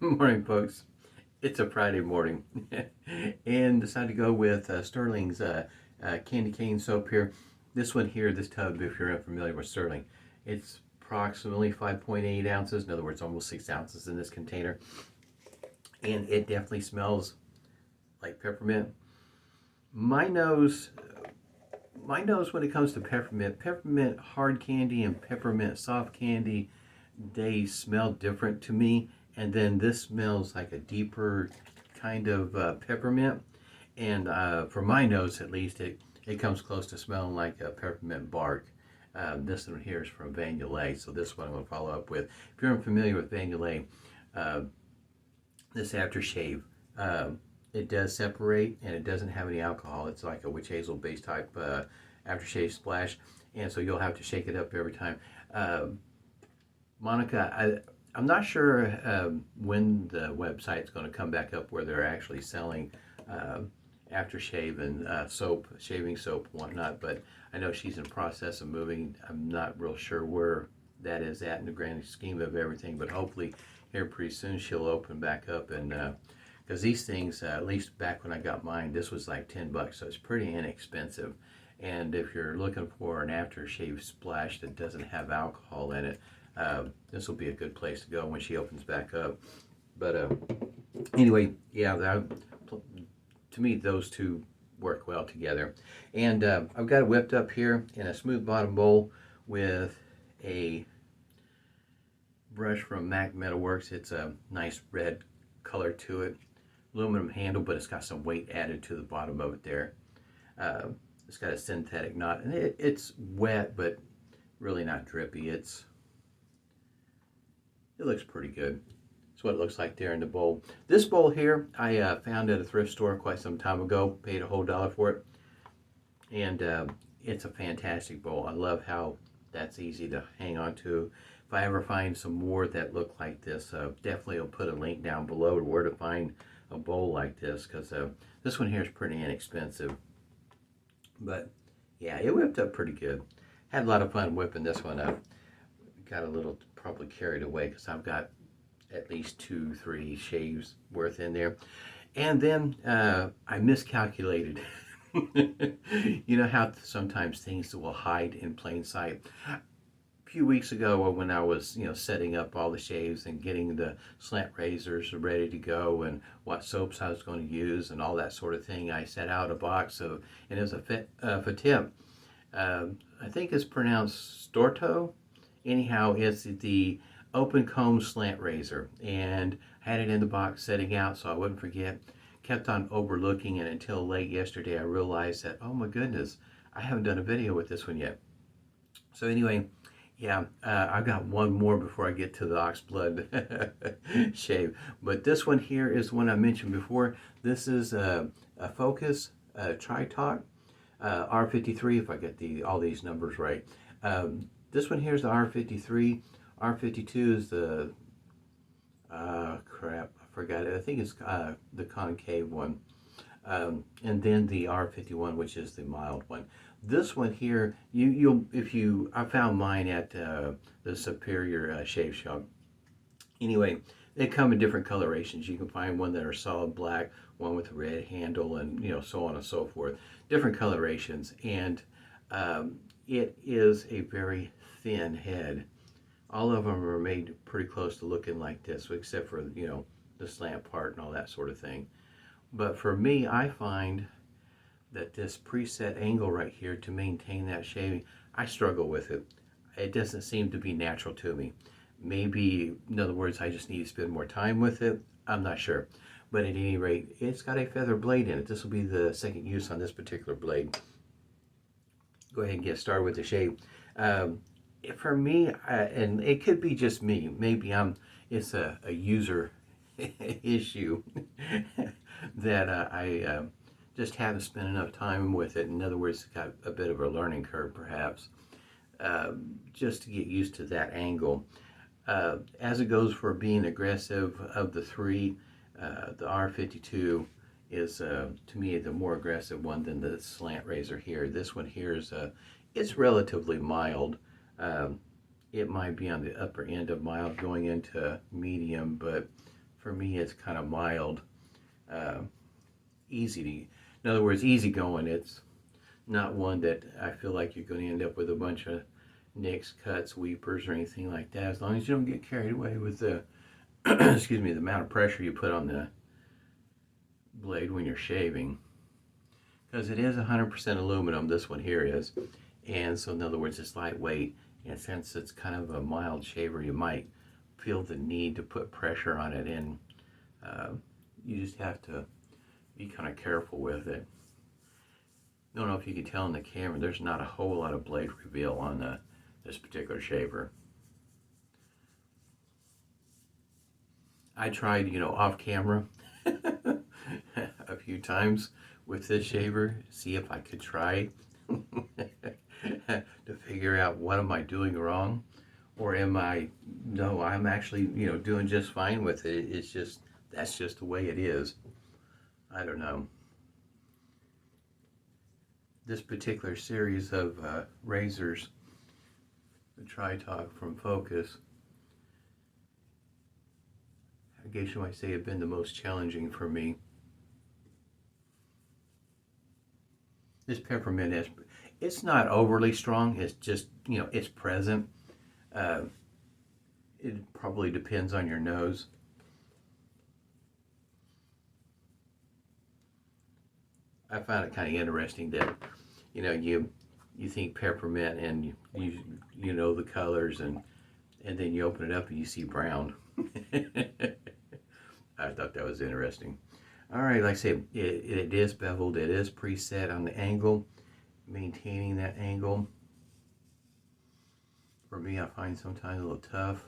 Morning, folks. It's a Friday morning, and decided to go with Stirling's candy cane soap here. This one here, this tub, if you're unfamiliar with Stirling, it's approximately 5.8 ounces. In other words, almost 6 ounces in this container, and it definitely smells like peppermint. My nose, when it comes to peppermint hard candy and peppermint soft candy, they smell different to me. And then this smells like a deeper kind of peppermint. And for my nose, at least, it comes close to smelling like a peppermint bark. This one here is from Yulay, so this one I'm going to follow up with. If you're unfamiliar with Yulay, this aftershave, it does separate and it doesn't have any alcohol. It's like a witch hazel based type aftershave splash, and so you'll have to shake it up every time. Monica, I'm not sure when the website's going to come back up where they're actually selling aftershave and soap, shaving soap and whatnot, but I know she's in the process of moving. I'm not real sure where that is at in the grand scheme of everything, but hopefully here pretty soon she'll open back up. And because these things, at least back when I got mine, this was like $10, so it's pretty inexpensive. And if you're looking for an aftershave splash that doesn't have alcohol in it, this will be a good place to go when she opens back up. But anyway, yeah, to me those two work well together. And I've got it whipped up here in a smooth bottom bowl with a brush from Metalworks. It's a nice red color to it, aluminum handle, but it's got some weight added to the bottom of it there. It's got a synthetic knot, and it's wet but really not drippy. It looks pretty good. That's what it looks like there in the bowl. This bowl here I found at a thrift store quite some time ago, paid a whole dollar for it, and it's a fantastic bowl. I love how that's easy to hang on to. If I ever find some more that look like this, definitely I'll put a link down below to where to find a bowl like this, because this one here is pretty inexpensive. But yeah, it whipped up pretty good. Had a lot of fun whipping this one up. Got a little probably carried away because I've got at least 2-3 shaves worth in there. And then I miscalculated. You know how sometimes things will hide in plain sight. A few weeks ago when I was setting up all the shaves and getting the slant razors ready to go and what soaps I was going to use and all that sort of thing, I set out a box of, and it was a Fatip. I think it's pronounced Storto. Anyhow, it's the open comb slant razor, and I had it in the box setting out so I wouldn't forget. Kept on overlooking it until late yesterday. I realized that, oh my goodness, I haven't done a video with this one yet. So anyway, yeah, I've got one more before I get to the oxblood shave. But this one here is one I mentioned before. This is a Focus Tritok R53, if I get all these numbers right. This one here is the R53. R52 is the, crap, I forgot it. I think it's the concave one. And then the R51, which is the mild one. This one here, I found mine at the Superior Shave Shop. Anyway, they come in different colorations. You can find one that are solid black, one with a red handle, and so on and so forth. Different colorations, and it is a very thin head. All of them are made pretty close to looking like this, except for the slant part and all that sort of thing. But for me, I find that this preset angle right here to maintain that shaving, I struggle with it. It doesn't seem to be natural to me. Maybe, in other words, I just need to spend more time with it. I'm not sure. But at any rate, it's got a feather blade in it. This will be the second use on this particular blade. Go ahead and get started with the shave. For me, and it could be just me, maybe it's a user issue that I just haven't spent enough time with it. In other words, it's got a bit of a learning curve perhaps, just to get used to that angle. As it goes for being aggressive of the three, the R52 is to me the more aggressive one than the slant razor here. This one here is it's relatively mild. It might be on the upper end of mild going into medium, but for me, it's kind of mild, easy to, in other words, easy going. It's not one that I feel like you're going to end up with a bunch of nicks, cuts, weepers, or anything like that, as long as you don't get carried away with the, excuse me, the amount of pressure you put on the blade when you're shaving. Because it is 100% aluminum, this one here is, and so in other words, it's lightweight, and since it's kind of a mild shaver, you might feel the need to put pressure on it, and you just have to be kind of careful with it. I don't know if you can tell in the camera, there's not a whole lot of blade reveal on this particular shaver. I tried, off camera a few times with this shaver, see if I could try to figure out what am I doing wrong, or I'm actually, doing just fine with it. It's just, that's just the way it is. I don't know. This particular series of razors, the Tritok from Focus, I guess you might say have been the most challenging for me. This peppermint it's not overly strong, it's just, it's present. It probably depends on your nose. I found it kind of interesting that, you think peppermint and you know the colors, and then you open it up and you see brown. I thought that was interesting. All right, like I said, it is beveled. It is preset on the angle. Maintaining that angle, for me, I find sometimes a little tough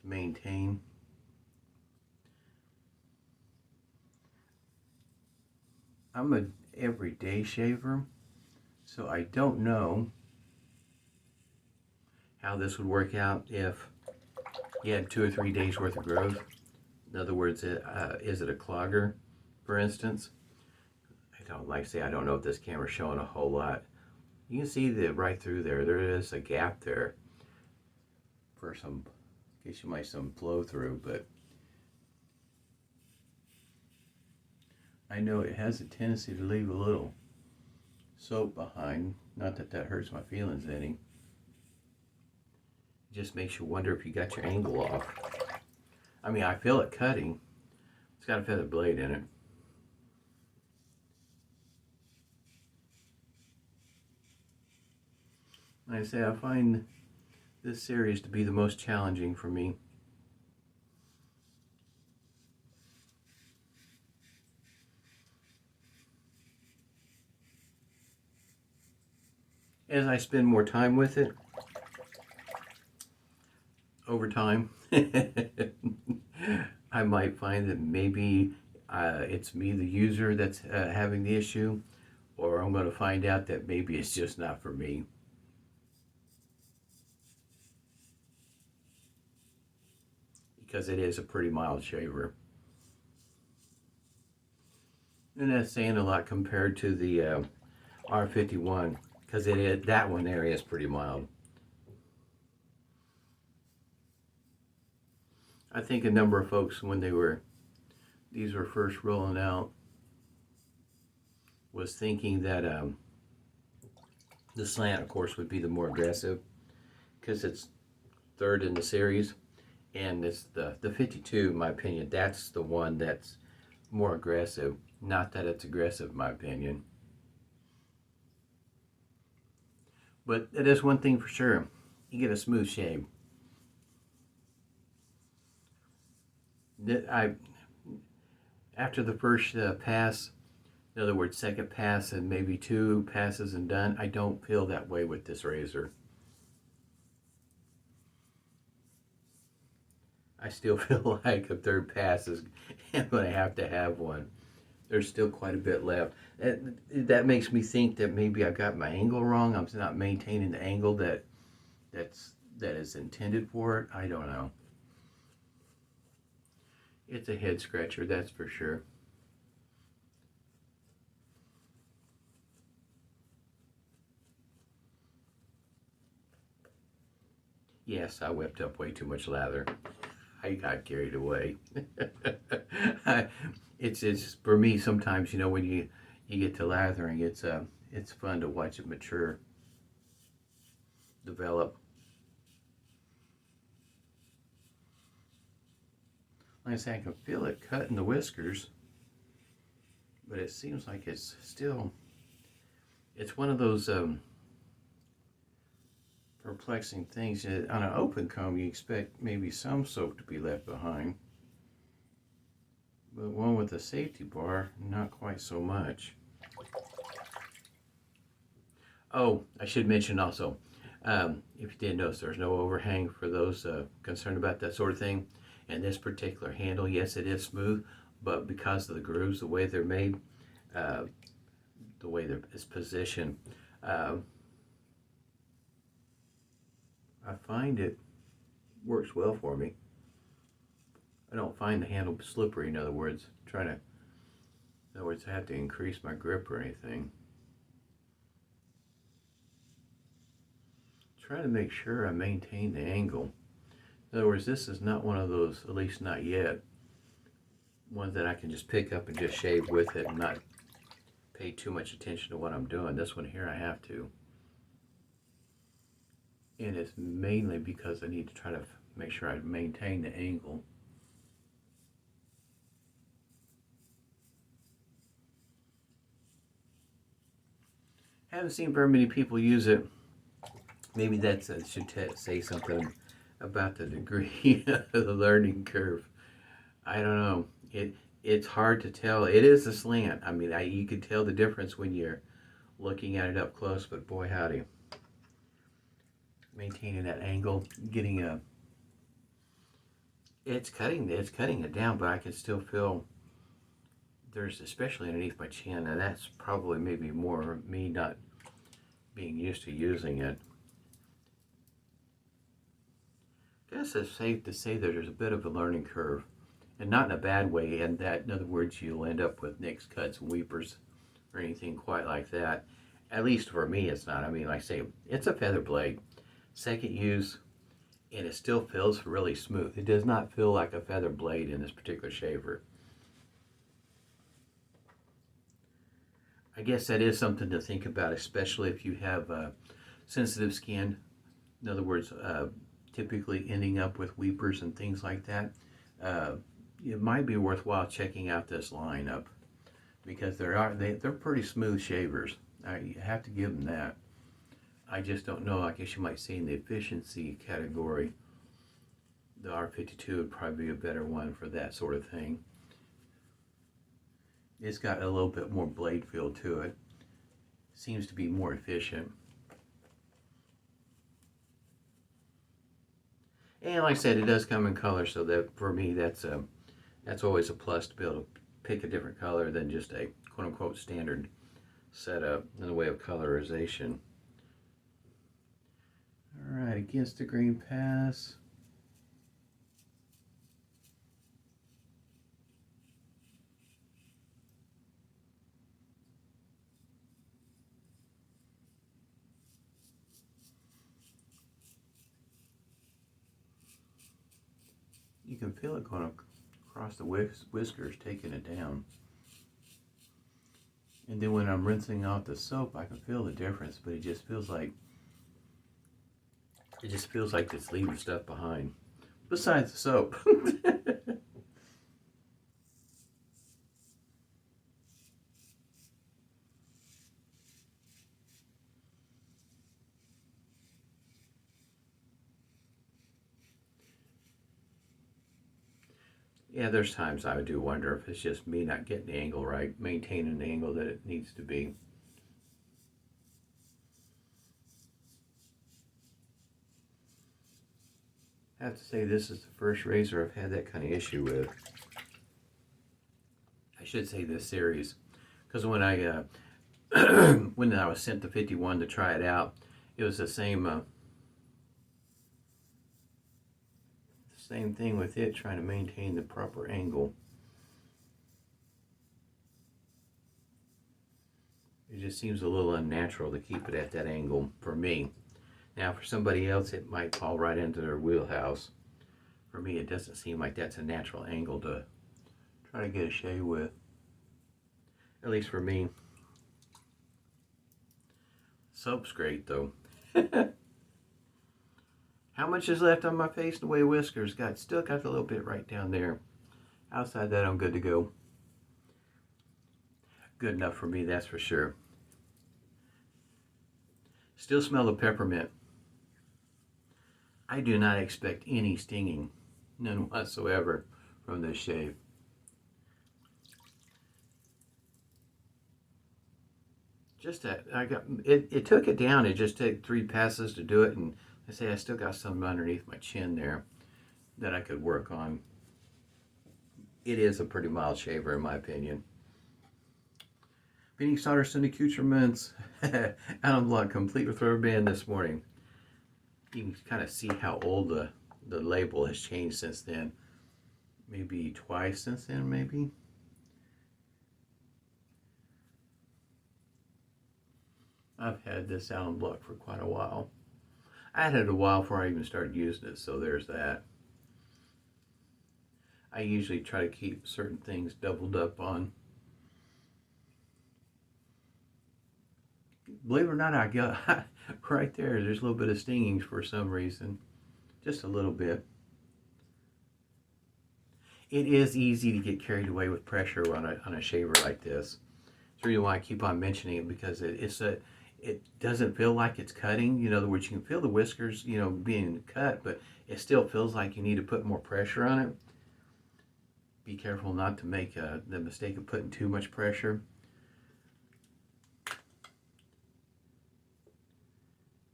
to maintain. I'm an everyday shaver, so I don't know how this would work out if you had 2 or 3 days worth of growth. In other words, is it a clogger, for instance? Like I say, I don't know if this camera's showing a whole lot. You can see that right through there, there is a gap there for some, in case you might some flow through, but I know it has a tendency to leave a little soap behind. Not that that hurts my feelings any. It just makes you wonder if you got your angle off. I mean, I feel it cutting. It's got a feather blade in it. Like I say, I find this series to be the most challenging for me. As I spend more time with it, over time, I might find that maybe it's me, the user, that's having the issue, or I'm going to find out that maybe it's just not for me. Because it is a pretty mild shaver. And that's saying a lot compared to the R51, because that one there is pretty mild. I think a number of folks, when these were first rolling out, was thinking that the slant, of course, would be the more aggressive, because it's third in the series, and it's the 52, in my opinion, that's the one that's more aggressive. Not that it's aggressive, in my opinion. But it is one thing for sure, you get a smooth shave. After the first pass, in other words, second pass and maybe 2 passes and done, I don't feel that way with this razor. I still feel like a third pass is I'm going to have one. There's still quite a bit left. That makes me think that maybe I've got my angle wrong. I'm not maintaining the angle that is intended for it. I don't know. It's a head scratcher, that's for sure. Yes, I whipped up way too much lather. I got carried away. It's for me sometimes, you know, when you get to lathering, it's fun to watch it mature, develop. Like I say, I can feel it cutting the whiskers, but it seems like it's still, it's one of those perplexing things. On an open comb, you expect maybe some soap to be left behind, but one with a safety bar, not quite so much. Oh, I should mention also, if you didn't notice, there's no overhang for those concerned about that sort of thing. And this particular handle, yes, it is smooth, but because of the grooves, the way they're made, the way it's positioned, I find it works well for me. I don't find the handle slippery, in other words. In other words, I have to increase my grip or anything. Try to make sure I maintain the angle. In other words, this is not one of those, at least not yet, ones that I can just pick up and just shave with it and not pay too much attention to what I'm doing. This one here I have to. And it's mainly because I need to try to make sure I maintain the angle. Haven't seen very many people use it. Maybe that should say something about the degree of the learning curve. I don't know. It's hard to tell. It is a slant. I mean, you can tell the difference when you're looking at it up close, but boy howdy. Maintaining that angle, getting it's cutting it down, but I can still feel there's, especially underneath my chin, and that's probably maybe more me not being used to using it. I guess it's safe to say that there's a bit of a learning curve, and not in a bad way, and that, in other words, you'll end up with nicks, cuts, and weepers, or anything quite like that. At least for me, it's not. I mean, like I say, it's a feather blade. Second use, and it still feels really smooth. It does not feel like a feather blade in this particular shaver. I guess that is something to think about, especially if you have sensitive skin. In other words, typically ending up with weepers and things like that. It might be worthwhile checking out this lineup, because they're pretty smooth shavers. You have to give them that. I just don't know. I guess you might say in the efficiency category, the R52 would probably be a better one for that sort of thing. It's got a little bit more blade feel to it. Seems to be more efficient. And like I said, it does come in color, so that for me, that's always a plus to be able to pick a different color than just a quote-unquote standard setup in the way of colorization. All right, against the green pass. You can feel it going across the whiskers, taking it down. And then when I'm rinsing off the soap, I can feel the difference, but it just feels like it's leaving stuff behind. Besides the soap. Yeah, there's times I do wonder if it's just me not getting the angle right, maintaining the angle that it needs to be. I have to say, this is the first razor I've had that kind of issue with. I should say this series, because when I when I was sent the 51 to try it out, it was the same thing with it, trying to maintain the proper angle. It just seems a little unnatural to keep it at that angle for me. Now, for somebody else, it might fall right into their wheelhouse. For me, it doesn't seem like that's a natural angle to try to get a shave with. At least for me. Soap's great though. How much is left on my face in the way of whiskers? Still got a little bit right down there. Outside that, I'm good to go. Good enough for me, that's for sure. Still smell the peppermint. I do not expect any stinging, none whatsoever, from this shave. Just that, it took it down. It just took 3 passes to do it, and I still got some underneath my chin there that I could work on. It is a pretty mild shaver in my opinion. Beanie Solder's and accoutrements. Alum Block complete with rubber band this morning. You can kind of see how old the label has changed since then. Maybe twice since then, maybe. I've had this alum block for quite a while. I had it a while before I even started using it, so there's that. I usually try to keep certain things doubled up on. Believe it or not, I got right there's a little bit of stinging for some reason. Just a little bit. It is easy to get carried away with pressure on a shaver like this. It's the reason why I keep on mentioning it, because it doesn't feel like it's cutting. In other words, you can feel the whiskers, being cut, but it still feels like you need to put more pressure on it. Be careful not to make the mistake of putting too much pressure.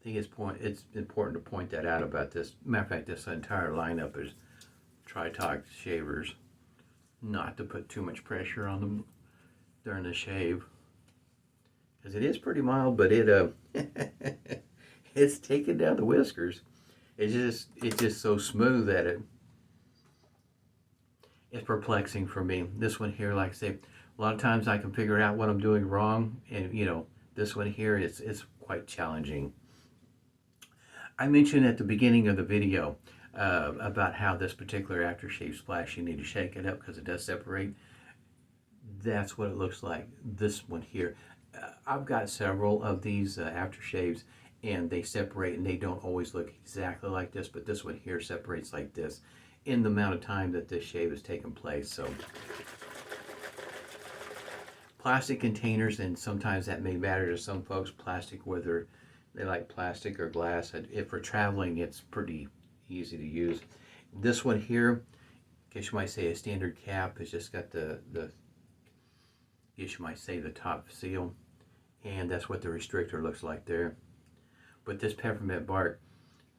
I think it's important to point that out about this. Matter of fact, this entire lineup is Tritok shavers. Not to put too much pressure on them during the shave, because it is pretty mild, but it's taking down the whiskers. It's just so smooth that it's perplexing for me. This one here, like I say, a lot of times I can figure out what I'm doing wrong, and this one here it's quite challenging. I mentioned at the beginning of the video about how this particular aftershave splash, you need to shake it up because it does separate. That's what it looks like. This one here, I've got several of these aftershaves, and they separate, and they don't always look exactly like this, but this one here separates like this in the amount of time that this shave has taken place. So plastic containers, and sometimes that may matter to some folks, plastic, whether they like plastic or glass. If for traveling, it's pretty easy to use. This one here, I guess you might say a standard cap, it's just got the I guess you might say the top seal, and that's what the restrictor looks like there. But this peppermint bark,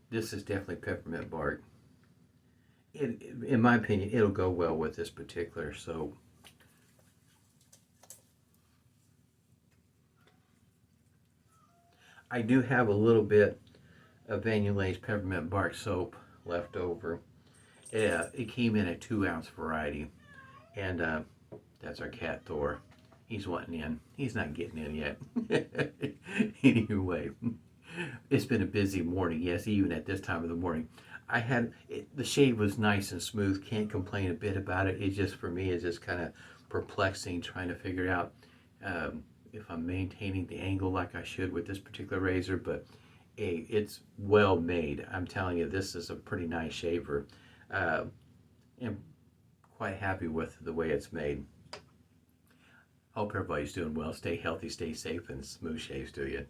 this is definitely peppermint bark. In my opinion, it'll go well with this particular soap. I do have a little bit of Yulay's peppermint bark soap left over. It came in a 2-ounce variety, and that's our cat Thor. He's wanting in. He's not getting in yet. Anyway, it's been a busy morning. Yes, even at this time of the morning. The shave was nice and smooth. Can't complain a bit about it. It just, for me, is just kind of perplexing trying to figure out if I'm maintaining the angle like I should with this particular razor. But hey, it's well made. I'm telling you, this is a pretty nice shaver. I'm quite happy with the way it's made. Hope everybody's doing well. Stay healthy, stay safe, and smooth shaves to you.